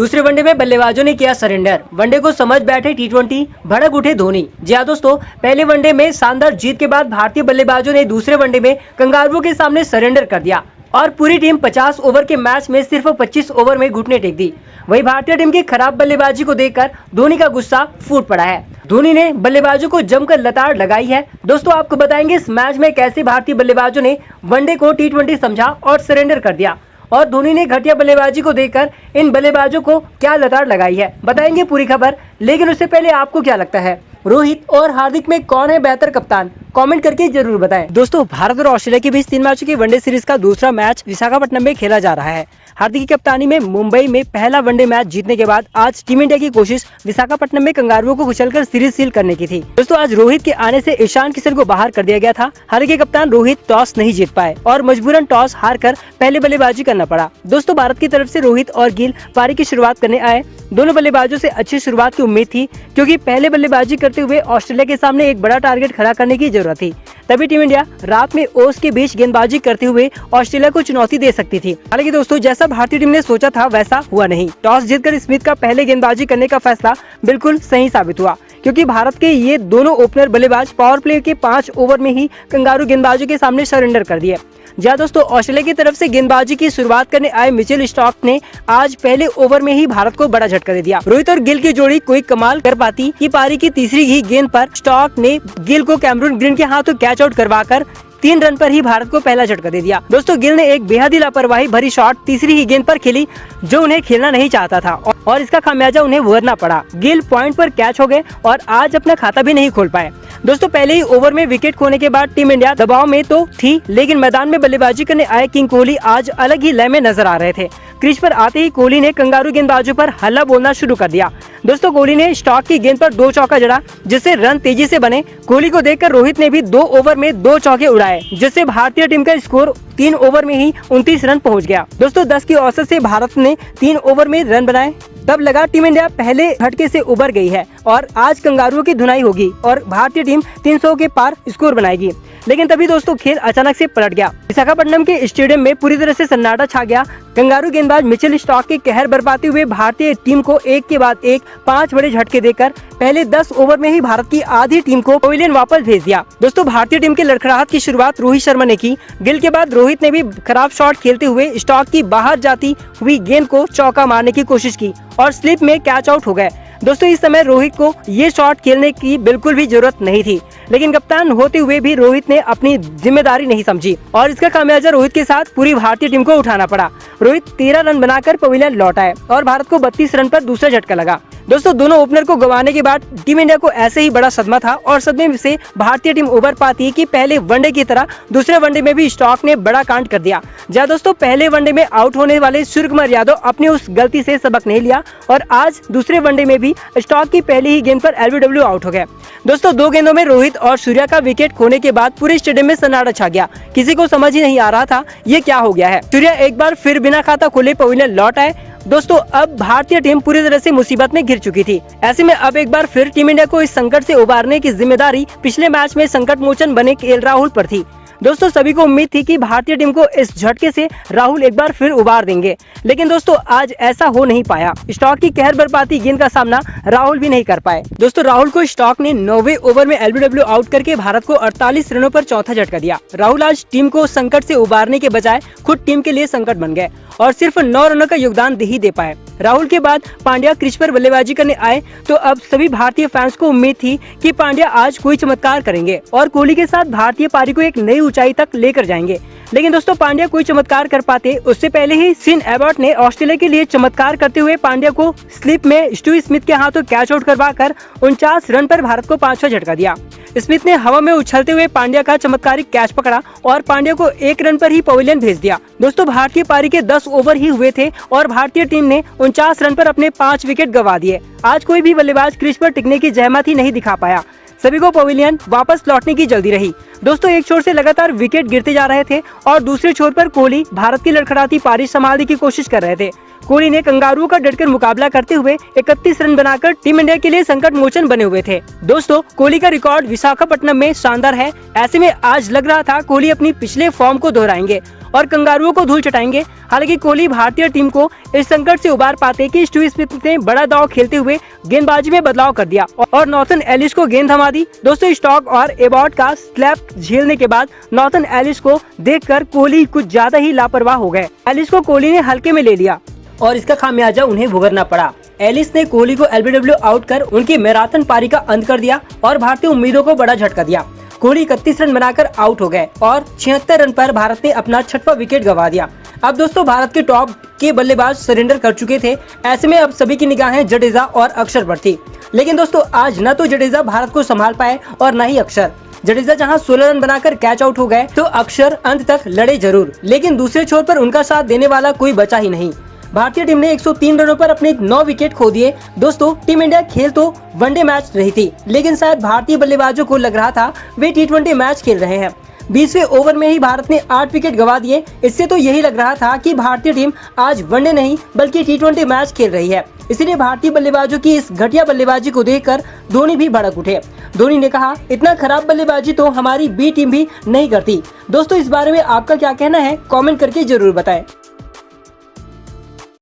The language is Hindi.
दूसरे वनडे में बल्लेबाजों ने किया सरेंडर, वनडे को समझ बैठे टी20, भड़क उठे धोनी। जी हाँ दोस्तों, पहले वनडे में शानदार जीत के बाद भारतीय बल्लेबाजों ने दूसरे वनडे में कंगारुओं के सामने सरेंडर कर दिया और पूरी टीम 50 ओवर के मैच में सिर्फ 25 ओवर में घुटने टेक दी। वही भारतीय टीम की खराब बल्लेबाजी को देखकर धोनी का गुस्सा फूट पड़ा है। धोनी ने बल्लेबाजों को जमकर लताड़ लगाई है। दोस्तों आपको बताएंगे इस मैच में कैसे भारतीय बल्लेबाजों ने वनडे को टी20 समझा और सरेंडर कर दिया और धोनी ने घटिया बल्लेबाजी को देखकर इन बल्लेबाजों को क्या लताड़ लगाई है, बताएंगे पूरी खबर। लेकिन उससे पहले आपको क्या लगता है, रोहित और हार्दिक में कौन है बेहतर कप्तान? कमेंट करके जरूर बताएं। दोस्तों भारत और ऑस्ट्रेलिया के बीच 3 मैचों की वनडे सीरीज का दूसरा मैच विशाखापट्टनम में खेला जा रहा है। हार्दिक की कप्तानी में मुंबई में पहला वनडे मैच जीतने के बाद आज टीम इंडिया की कोशिश विशाखापट्टनम में कंगारुओं को कुचलकर सीरीज सील करने की थी। दोस्तों आज रोहित के आने से ईशान किशन को बाहर कर दिया गया था। हालांकि कप्तान रोहित टॉस नहीं जीत पाए और मजबूरन टॉस हारकर पहले बल्लेबाजी करना पड़ा। दोस्तों भारत की तरफ से रोहित और गिल पारी की शुरुआत करने आए। दोनों बल्लेबाजों से अच्छी शुरुआत की उम्मीद थी क्योंकि पहले बल्लेबाजी करते हुए ऑस्ट्रेलिया के सामने एक बड़ा टारगेट खड़ा करने की जरूरत थी। तभी टीम इंडिया रात में ओस के बीच गेंदबाजी करते हुए ऑस्ट्रेलिया को चुनौती दे सकती थी। हालांकि दोस्तों जैसा भारतीय टीम ने सोचा था वैसा हुआ नहीं। टॉस जीतकर स्मिथ का पहले गेंदबाजी करने का फैसला बिल्कुल सही साबित हुआ क्योंकि भारत के ये दोनों ओपनर बल्लेबाज पावर प्ले के 5 ओवर में ही कंगारू गेंदबाजों के सामने सरेंडर कर दिए। जहाँ दोस्तों ऑस्ट्रेलिया की तरफ से गेंदबाजी की शुरुआत करने आए मिचेल स्टार्क ने आज पहले ओवर में ही भारत को बड़ा झटका दे दिया। रोहित और गिल की जोड़ी कोई कमाल कर पाती कि पारी की तीसरी ही गेंद पर स्टार्क ने गिल को कैमरून ग्रीन के हाथों कैच आउट करवाकर 3 रन पर ही भारत को पहला झटका दे दिया। दोस्तों गिल ने एक बेहद ही लापरवाही भरी शॉट तीसरी ही गेंद पर खेली जो उन्हें खेलना नहीं चाहता था और इसका खामियाजा उन्हें भुगतना पड़ा। गिल पॉइंट पर कैच हो गए और आज अपना खाता भी नहीं खोल पाए। दोस्तों पहले ही ओवर में विकेट खोने के बाद टीम इंडिया दबाव में तो थी, लेकिन मैदान में बल्लेबाजी करने आए किंग कोहली आज अलग ही लय में नजर आ रहे थे। क्रीज पर आते ही कोहली ने कंगारू गेंदबाजों पर हल्ला बोलना शुरू कर दिया। दोस्तों कोहली ने स्टार्क की गेंद पर 2 चौका जड़ा जिससे रन तेजी से बने। कोहली को देखकर रोहित ने भी 2 ओवर में 2 चौके उड़ाए जिससे भारतीय टीम का स्कोर 3 ओवर में ही 29 रन पहुंच गया। दोस्तों 10 की औसत से भारत ने 3 ओवर में रन बनाए। तब लगा टीम इंडिया पहले झटके से उबर गई है और आज कंगारुओं की धुनाई होगी और भारतीय टीम 300 के पार स्कोर बनाएगी। लेकिन तभी दोस्तों खेल अचानक से पलट गया। विशाखापट्टनम के स्टेडियम में पूरी तरह से सन्नाटा छा गया। कंगारू गेंदबाज मिचेल स्टार्क के कहर बरपाते हुए भारतीय टीम को एक के बाद एक 5 बड़े झटके देकर पहले 10 ओवर में ही भारत की आधी टीम को पवेलियन वापस भेज दिया। दोस्तों भारतीय टीम के लड़खड़ाहट की शुरुआत रोहित शर्मा ने की। गिल के बाद रोहित ने भी खराब शॉट खेलते हुए स्टार्क की बाहर जाती हुई गेंद को चौका मारने की कोशिश की और स्लिप में कैच आउट हो गए। दोस्तों इस समय रोहित को ये शॉट खेलने की बिल्कुल भी जरूरत नहीं थी, लेकिन कप्तान होते हुए भी रोहित ने अपनी जिम्मेदारी नहीं समझी और इसका खामियाजा रोहित के साथ पूरी भारतीय टीम को उठाना पड़ा। रोहित 13 रन बनाकर पवेलियन लौट आए और भारत को 32 रन पर दूसरा झटका लगा। दोस्तों दोनों ओपनर को गंवाने के बाद टीम इंडिया को ऐसे ही बड़ा सदमा था और सदमे से भारतीय टीम उबर पाती कि पहले वनडे की तरह दूसरे वनडे में भी स्टार्क ने बड़ा कांड कर दिया। जहाँ दोस्तों पहले वनडे में आउट होने वाले सूर्यकुमार यादव अपनी उस गलती से सबक नहीं लिया और आज दूसरे वनडे में भी स्टार्क की पहली ही गेंद पर एलबीडब्ल्यू आउट हो गए। दोस्तों 2 गेंदों में रोहित और सूर्या का विकेट खोने के बाद पूरे स्टेडियम में सन्नाटा छा गया। किसी को समझ ही नहीं आ रहा था ये क्या हो गया है। सूर्या एक बार फिर बिना खाता खोले पवेलियन लौट आए। दोस्तों अब भारतीय टीम पूरी तरह से मुसीबत में घिर चुकी थी। ऐसे में अब एक बार फिर टीम इंडिया को इस संकट से उबारने की जिम्मेदारी पिछले मैच में संकट मोचन बने केएल राहुल पर थी। दोस्तों सभी को उम्मीद थी कि भारतीय टीम को इस झटके से राहुल एक बार फिर उबार देंगे, लेकिन दोस्तों आज ऐसा हो नहीं पाया। स्टॉक की कहर बरपाती गेंद का सामना राहुल भी नहीं कर पाए। दोस्तों राहुल को स्टॉक ने 9वें ओवर में एलबीडब्ल्यू आउट करके भारत को 48 रनों पर चौथा झटका दिया। राहुल आज टीम को संकट से उबारने के बजाय खुद टीम के लिए संकट बन गए और सिर्फ 9 रनों का योगदान ही दे पाए। राहुल के बाद पांड्या क्रीज पर बल्लेबाजी करने आए तो अब सभी भारतीय फैंस को उम्मीद थी कि पांड्या आज कोई चमत्कार करेंगे और कोहली के साथ भारतीय पारी को एक नई ऊंचाई तक लेकर जाएंगे। लेकिन दोस्तों पांड्या कोई चमत्कार कर पाते उससे पहले ही सिन एबॉट ने ऑस्ट्रेलिया के लिए चमत्कार करते हुए पांड्या को स्लिप में स्टीव स्मिथ के हाथों कैच आउट करवाकर 49 रन पर भारत को 5वां झटका दिया। स्मिथ ने हवा में उछलते हुए पांड्या का चमत्कारिक कैच पकड़ा और पांड्या को 1 रन पर ही पवेलियन भेज दिया। दोस्तों भारतीय पारी के 10 ओवर ही हुए थे और भारतीय टीम ने 49 रन पर अपने 5 विकेट गंवा दिए। आज कोई भी बल्लेबाज क्रीज पर टिकने की जहमत ही नहीं दिखा पाया। सभी को पवेलियन वापस लौटने की जल्दी रही। दोस्तों एक छोर से लगातार विकेट गिरते जा रहे थे और दूसरे छोर पर कोहली भारत की लड़खड़ाती पारी संभालने की कोशिश कर रहे थे। कोहली ने कंगारुओं का डटकर मुकाबला करते हुए 31 रन बनाकर टीम इंडिया के लिए संकट मोचन बने हुए थे। दोस्तों कोहली का रिकॉर्ड विशाखापट्टनम में शानदार है। ऐसे में आज लग रहा था कोहली अपनी पिछले फॉर्म को दोहराएंगे और कंगारुओं को धूल चटाएंगे। हालांकि कोहली भारतीय टीम को इस संकट से उबार पाते कि स्टीव स्मिथ ने बड़ा दांव खेलते हुए गेंदबाजी में बदलाव कर दिया और नॉर्थन एलिस को गेंद थमा दी। दोस्तों स्टॉक और एबॉट का स्लैप झेलने के बाद नॉर्थन एलिस को देखकर कोहली कुछ ज्यादा ही लापरवाह हो गए। एलिस को कोहली ने हल्के में ले लिया और इसका खामियाजा उन्हें भुगतना पड़ा। एलिस ने कोहली को एलबीडब्ल्यू आउट कर उनकी मैराथन पारी का अंत कर दिया और भारतीय उम्मीदों को बड़ा झटका दिया। कोहली 31 रन बनाकर आउट हो गए और 76 रन पर भारत ने अपना 6वां विकेट गंवा दिया। अब दोस्तों भारत के टॉप के बल्लेबाज सरेंडर कर चुके थे। ऐसे में अब सभी की निगाहें जडेजा और अक्षर पर थी। लेकिन दोस्तों आज न तो जडेजा भारत को संभाल पाए और न ही अक्षर। जडेजा जहां 16 रन बनाकर कैच आउट हो गए तो अक्षर अंत तक लड़े जरूर, लेकिन दूसरे छोर पर उनका साथ देने वाला कोई बचा ही नहीं। भारतीय टीम ने 103 रनों पर अपने 9 विकेट खो दिए। दोस्तों टीम इंडिया खेल तो वनडे मैच रही थी, लेकिन शायद भारतीय बल्लेबाजों को लग रहा था वे टी20 मैच खेल रहे हैं। 20वें ओवर में ही भारत ने 8 विकेट गंवा दिए। इससे तो यही लग रहा था कि भारतीय टीम आज वनडे नहीं बल्कि टी20 मैच खेल रही है। इसीलिए भारतीय बल्लेबाजों की इस घटिया बल्लेबाजी को देखकर धोनी भी भड़क उठे। धोनी ने कहा, इतना खराब बल्लेबाजी तो हमारी बी टीम भी नहीं करती। दोस्तों इस बारे में आपका क्या कहना है, कमेंट करके जरूर बताएं।